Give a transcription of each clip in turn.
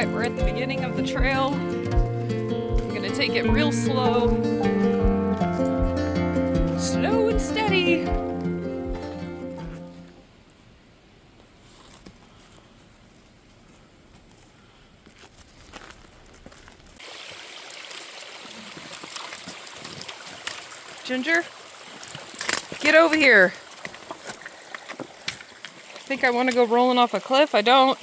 Alright, we're at the beginning of the trail. I'm gonna take it real slow. Slow and steady. Ginger, get over here. Think I want to go rolling off a cliff? I don't.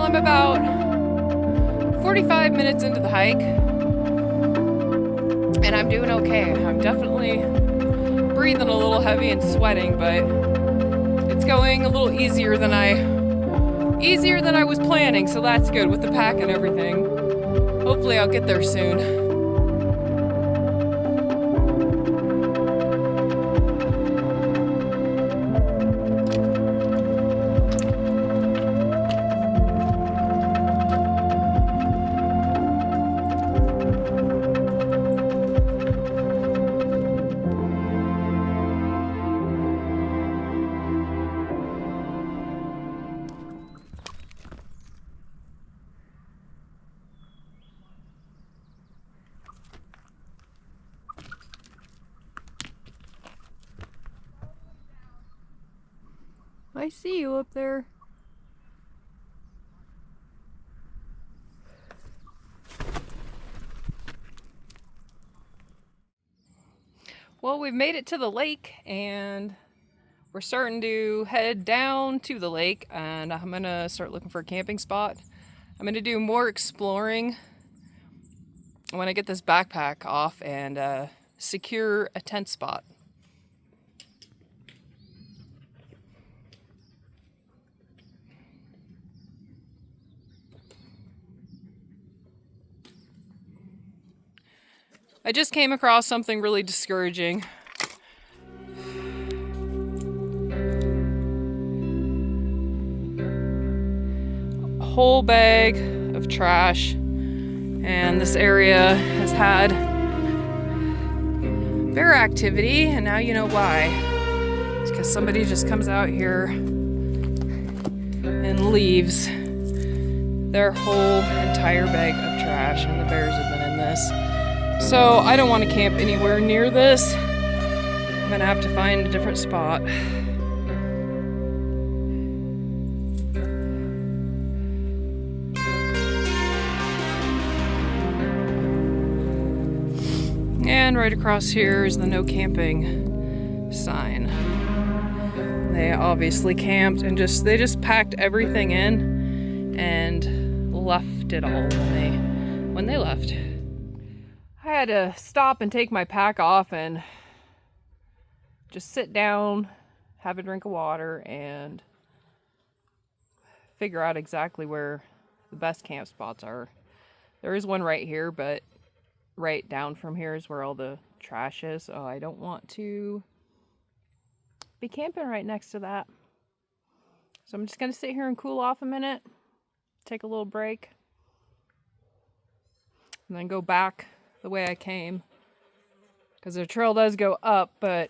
I'm about 45 minutes into the hike, and I'm doing okay. I'm definitely breathing a little heavy and sweating, but it's going a little easier than I was planning, so that's good with the pack and everything. Hopefully I'll get there soon. I see you up there. Well, we've made it to the lake and we're starting to head down to the lake, and I'm gonna start looking for a camping spot. I'm gonna do more exploring when I get this backpack off and secure a tent spot. I just came across something really discouraging. A whole bag of trash, and this area has had bear activity, and now you know why. It's because somebody just comes out here and leaves their whole entire bag of trash, and the bears have been in this. So I don't want to camp anywhere near this. I'm gonna have to find a different spot. And right across here is the no camping sign. They obviously camped and they just packed everything in and left it all when they left. I had to stop and take my pack off and just sit down, have a drink of water, and figure out exactly where the best camp spots are. There is one right here, but right down from here is where all the trash is, so I don't want to be camping right next to that. So I'm just gonna sit here and cool off a minute, take a little break, and then go back the way I came, because the trail does go up, but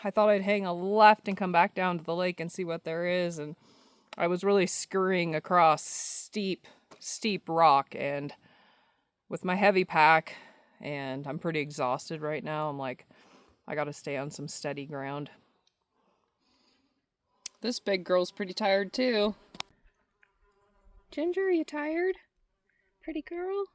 I thought I'd hang a left and come back down to the lake and see what there is, and I was really scurrying across steep rock, and with my heavy pack, and I'm pretty exhausted right now, I'm like, I gotta stay on some steady ground. This big girl's pretty tired too. Ginger, are you tired? Pretty girl?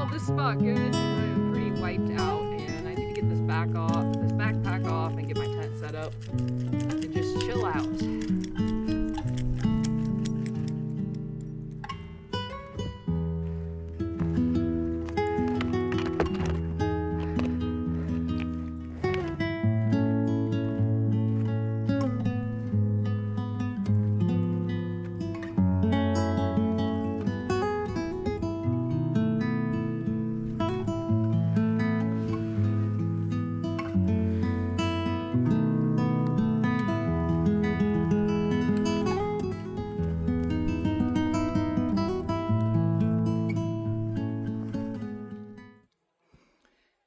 called this spot good because I am pretty wiped out and I need to get this backpack off and get my tent set up and just chill out.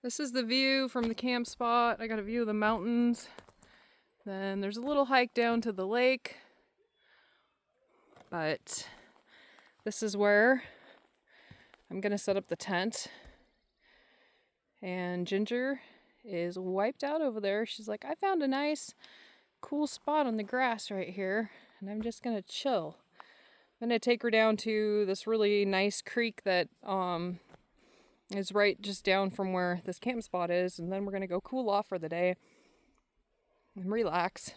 This is the view from the camp spot. I got a view of the mountains. Then there's a little hike down to the lake. But this is where I'm gonna set up the tent. And Ginger is wiped out over there. She's like, I found a nice, cool spot on the grass right here, and I'm just gonna chill. I'm gonna take her down to this really nice creek that is right just down from where this camp spot is, and then we're gonna go cool off for the day and relax.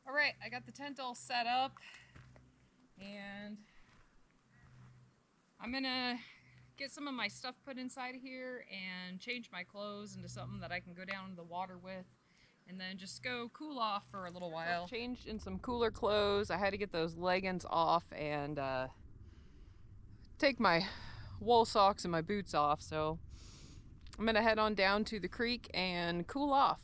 All right, I got the tent all set up and I'm gonna get some of my stuff put inside of here and change my clothes into something that I can go down to the water with and then just go cool off for a little while. So changed in some cooler clothes. I had to get those leggings off and take my wool socks and my boots off. So I'm gonna head on down to the creek and cool off.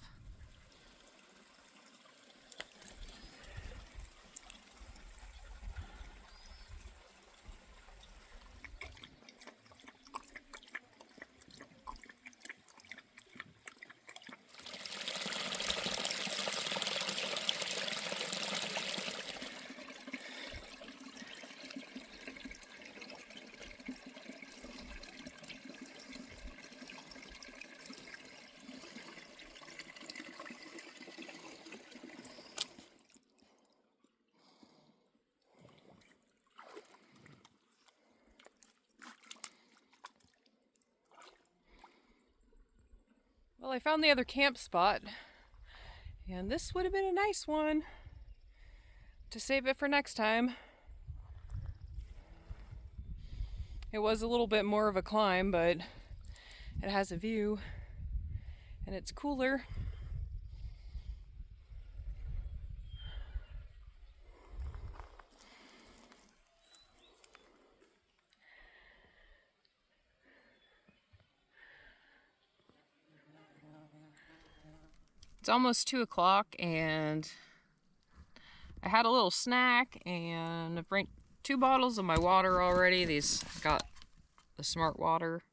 Well, I found the other camp spot, and this would have been a nice one to save it for next time. It was a little bit more of a climb, but it has a view, and it's cooler. It's almost 2 o'clock and I had a little snack and I've drank 2 bottles of my water already. These, I got the Smart Water.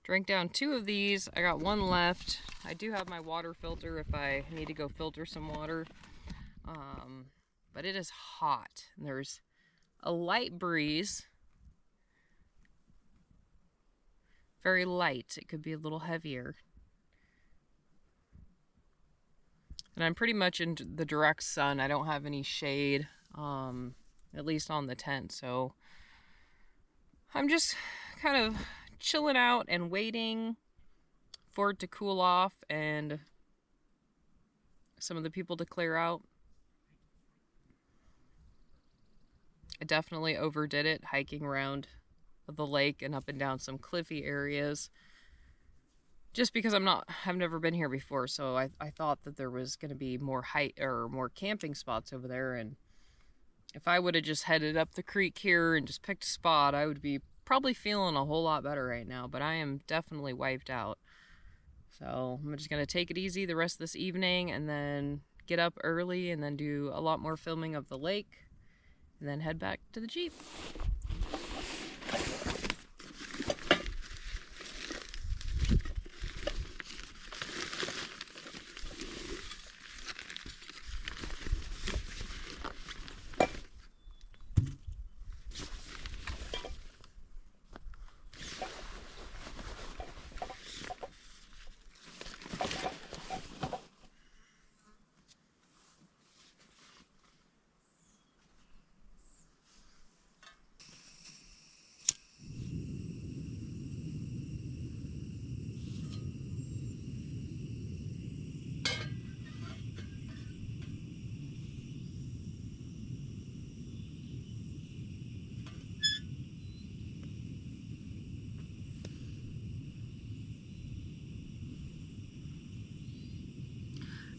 Drank down 2 of these. I got 1 left. I do have my water filter if I need to go filter some water. But it is hot. And there's a light breeze. Very light. It could be a little heavier. And I'm pretty much in the direct sun. I don't have any shade, at least on the tent. So I'm just kind of chilling out and waiting for it to cool off and some of the people to clear out. definitely overdid it hiking around the lake and up and down some cliffy areas. Just because I've never been here before, so I thought that there was going to be more height or more camping spots over there, and if I would have just headed up the creek here and just picked a spot, I would be probably feeling a whole lot better right now, but I am definitely wiped out. So I'm just going to take it easy the rest of this evening and then get up early and then do a lot more filming of the lake and then head back to the Jeep.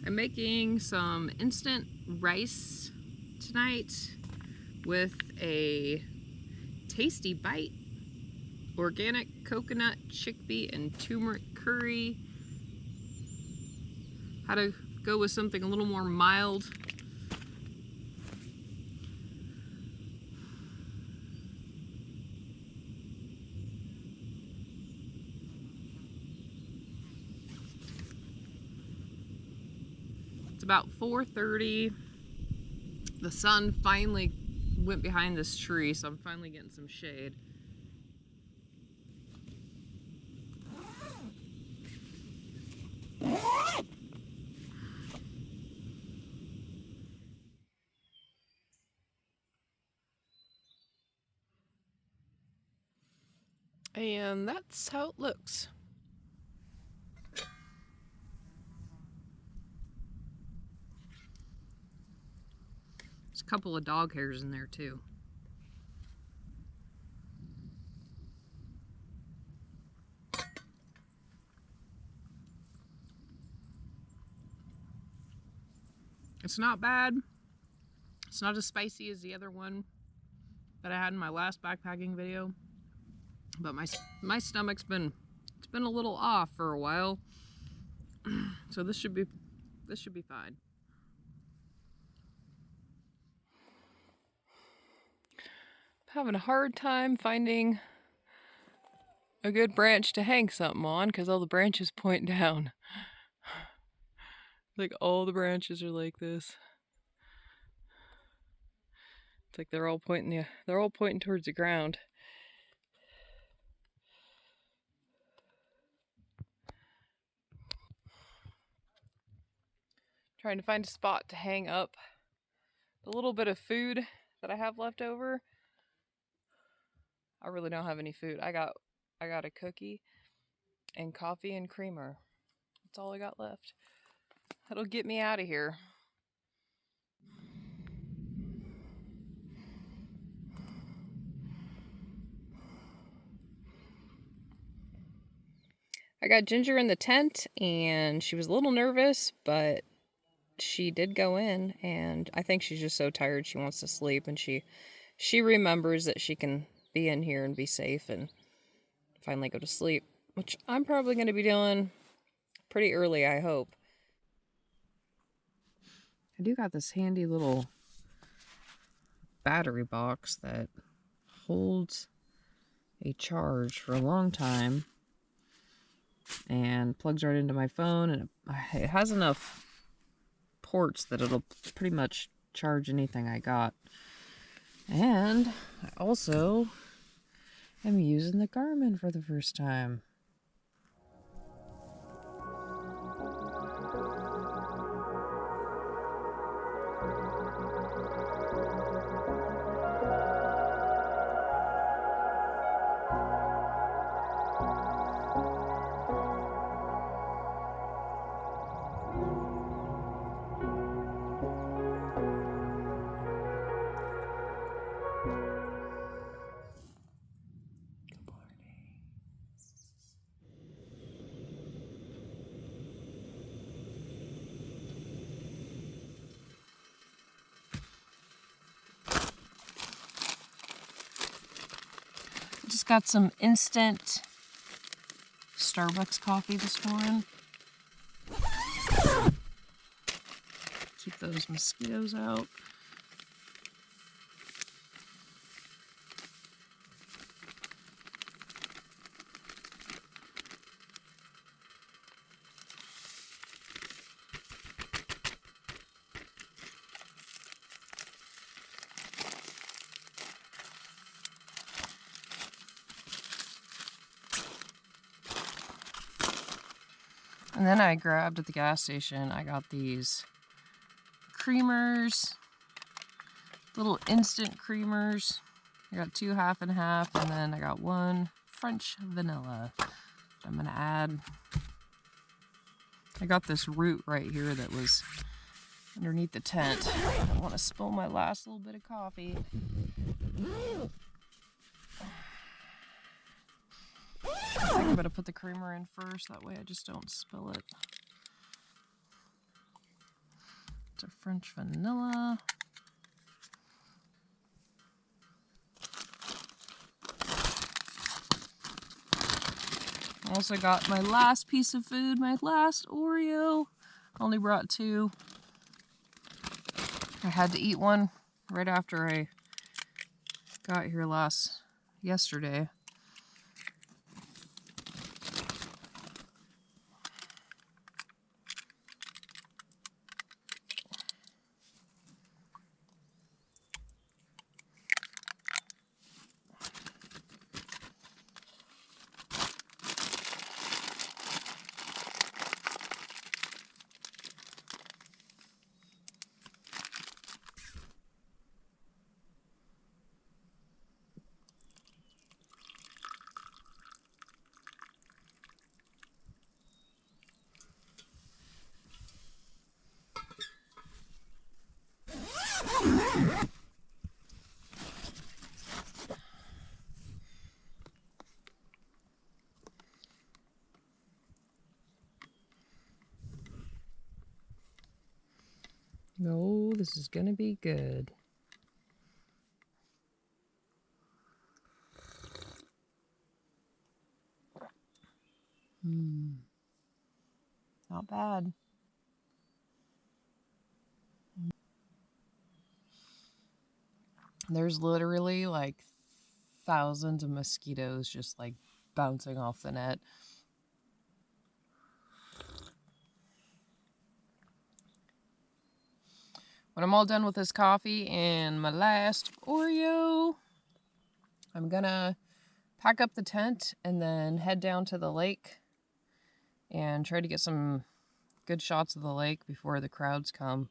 I'm making some instant rice tonight with a tasty bite, organic coconut, chickpea, and turmeric curry. How to go with something a little more mild. It's about 4:30. The sun finally went behind this tree, so I'm finally getting some shade. And that's how it looks. There's a couple of dog hairs in there too. It's not bad. It's not as spicy as the other one that I had in my last backpacking video, but my stomach's been a little off for a while, so this should be fine. I'm having a hard time finding a good branch to hang something on because all the branches point down. Like all the branches are like this. It's like they're all pointing towards the ground. Trying to find a spot to hang up the little bit of food that I have left over. I really don't have any food. I got a cookie and coffee and creamer. That's all I got left. That'll get me out of here. I got Ginger in the tent and she was a little nervous, but she did go in, and I think she's just so tired she wants to sleep, and she remembers that she can be in here and be safe and finally go to sleep, which I'm probably going to be doing pretty early, I hope. I do got this handy little battery box that holds a charge for a long time and plugs right into my phone, and it has enough ports that it'll pretty much charge anything I got. And I also am using the Garmin for the first time. got some instant Starbucks coffee this morning. Keep those mosquitoes out. And then I grabbed at the gas station, I got these creamers, little instant creamers. I got 2 half and half, and then I got 1 French vanilla. I'm gonna add. I got this root right here that was underneath the tent. I don't want to spill my last little bit of coffee. I think I'm gonna put the creamer in first, that way I just don't spill it. It's a French vanilla. I also got my last piece of food, my last Oreo. Only brought 2. I had to eat one right after I got here yesterday. No, this is gonna be good. Not bad. There's literally like thousands of mosquitoes just like bouncing off the net. When I'm all done with this coffee and my last Oreo, I'm gonna pack up the tent and then head down to the lake and try to get some good shots of the lake before the crowds come.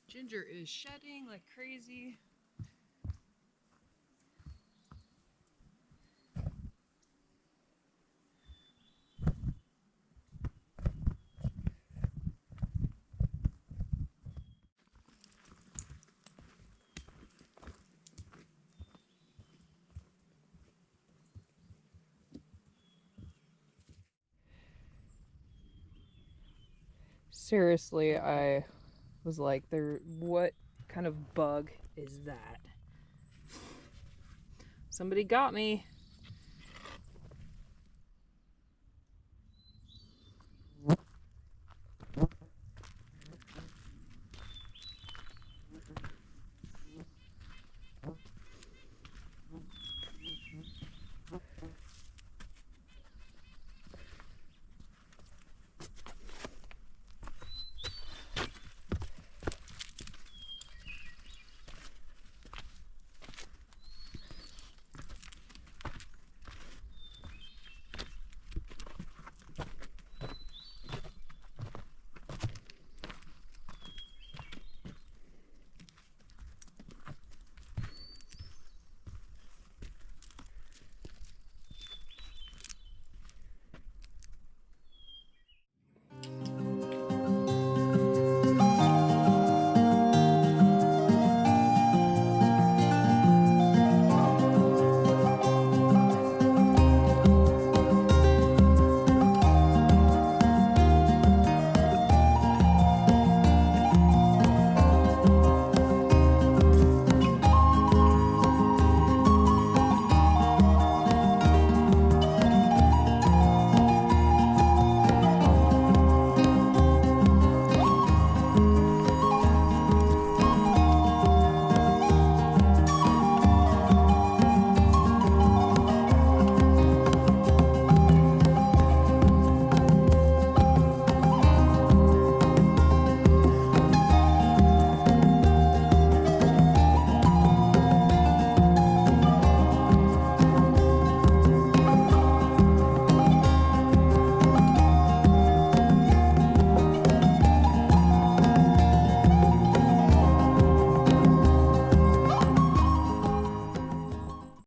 Ginger is shedding like crazy. Seriously, I was like, what kind of bug is that? Somebody got me.